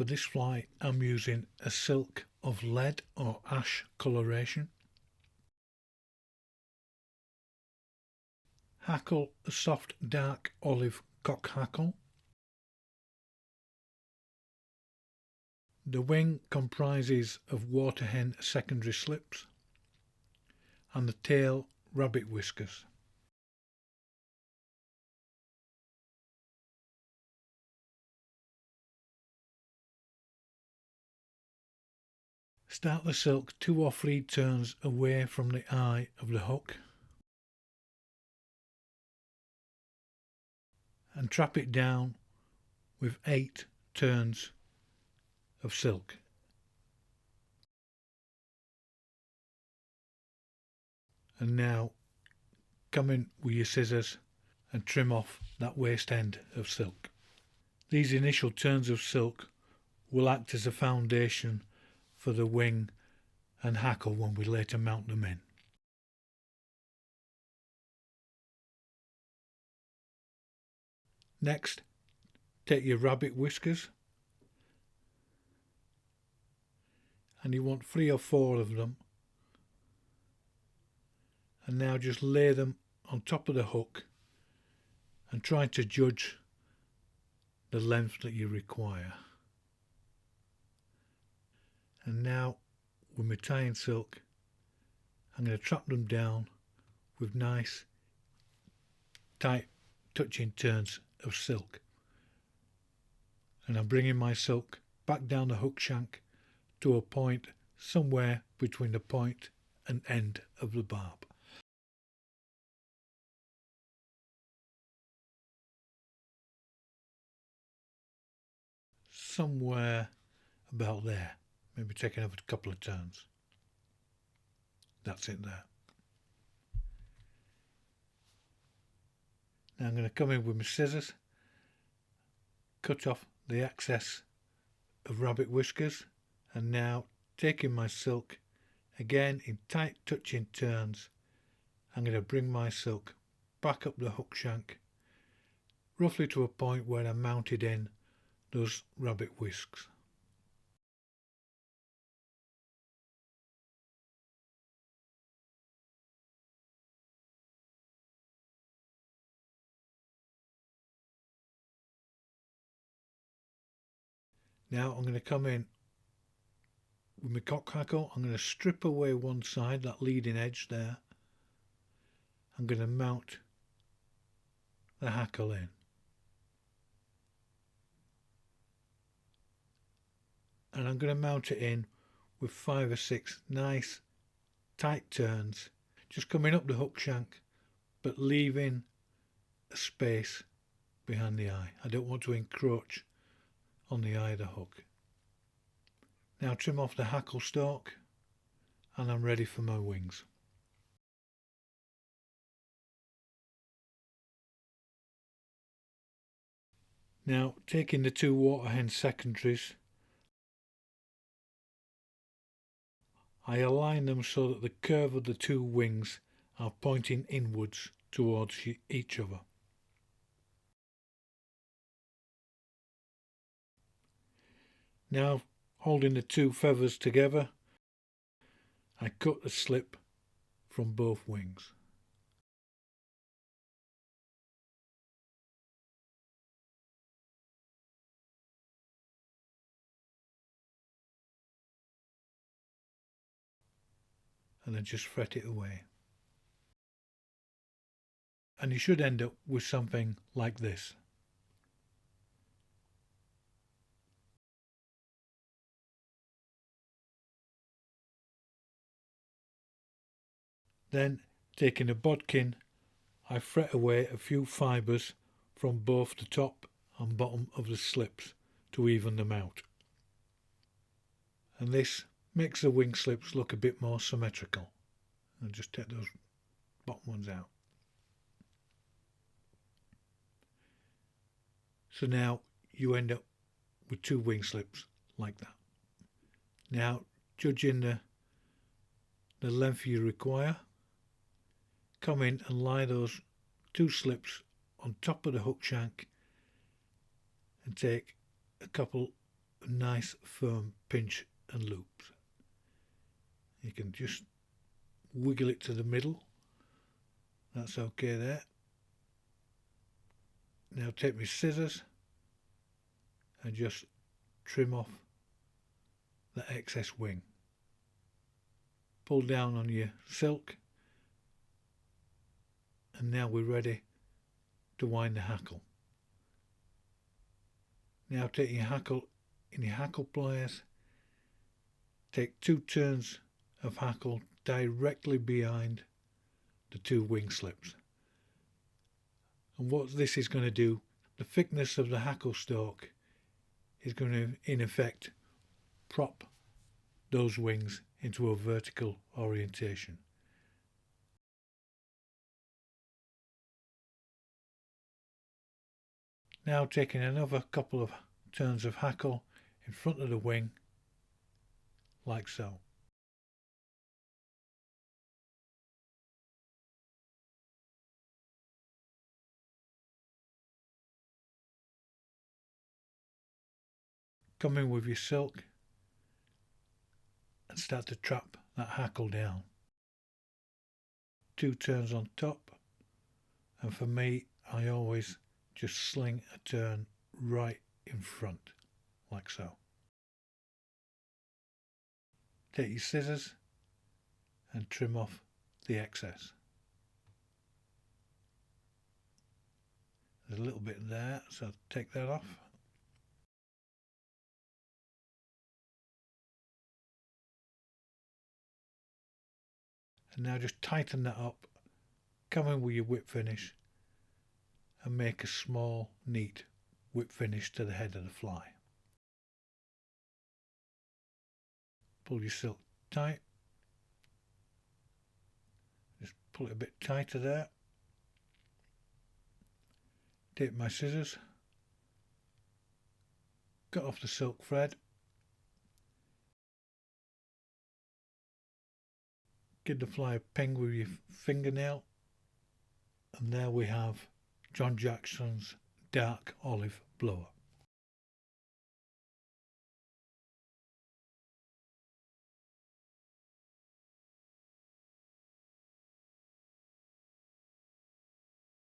For this fly I'm using a silk of lead or ash coloration. Hackle, a soft dark olive cock hackle. The wing comprises of water hen secondary slips and the tail rabbit whiskers. Start the silk 2 or 3 turns away from the eye of the hook and trap it down with 8 turns of silk. And now come in with your scissors and trim off that waste end of silk. These initial turns of silk will act as a foundation for the wing and hackle when we later mount them in. Next, take your rabbit whiskers and you want 3 or 4 of them, and now just lay them on top of the hook and try to judge the length that you require. And now with my tying silk I'm going to trap them down with nice tight touching turns of silk, and I'm bringing my silk back down the hook shank to a point somewhere between the point and end of the barb. Somewhere about there, maybe taking over a couple of turns. That's it there. Now I'm going to come in with my scissors, cut off the excess of rabbit whiskers, and now taking my silk again in tight touching turns, I'm going to bring my silk back up the hook shank roughly to a point where I mounted in those rabbit whisks. Now I'm going to come in with my cock hackle. I'm going to strip away one side, that leading edge there. I'm going to mount the hackle in. And I'm going to mount it in with 5 or 6 nice tight turns, just coming up the hook shank but leaving a space behind the eye. I don't want to encroach on the eye of the hook. Now trim off the hackle stalk and I'm ready for my wings. Now taking the 2 water hen secondaries, I align them so that the curve of the 2 wings are pointing inwards towards each other. Now, holding the 2 feathers together, I cut the slip from both wings. And then just fret it away. And you should end up with something like this. Then, taking a bodkin, I fret away a few fibres from both the top and bottom of the slips to even them out. And this makes the wing slips look a bit more symmetrical. And just take those bottom ones out. So now you end up with 2 wing slips like that. Now, judging the length you require, come in and lie those 2 slips on top of the hook shank and take a couple a nice firm pinch and loops. You can just wiggle it to the middle. That's okay there. Now take my scissors and just trim off the excess wing. Pull down on your silk, and now we're ready to wind the hackle. Now take your hackle in your hackle pliers, take 2 turns of hackle directly behind the 2 wing slips. And what this is going to do, the thickness of the hackle stalk is going to in effect prop those wings into a vertical orientation. Now taking another couple of turns of hackle in front of the wing, like so. Come in with your silk and start to trap that hackle down. 2 turns on top, and for me I always just sling a turn right in front, like so. Take your scissors and trim off the excess. There's a little bit there, so take that off. And now just tighten that up, come in with your whip finish and make a small, neat whip finish to the head of the fly. Pull your silk tight, just pull it a bit tighter there. Take my scissors, cut off the silk thread, give the fly a ping with your fingernail, and there we have John Jackson's dark olive blower.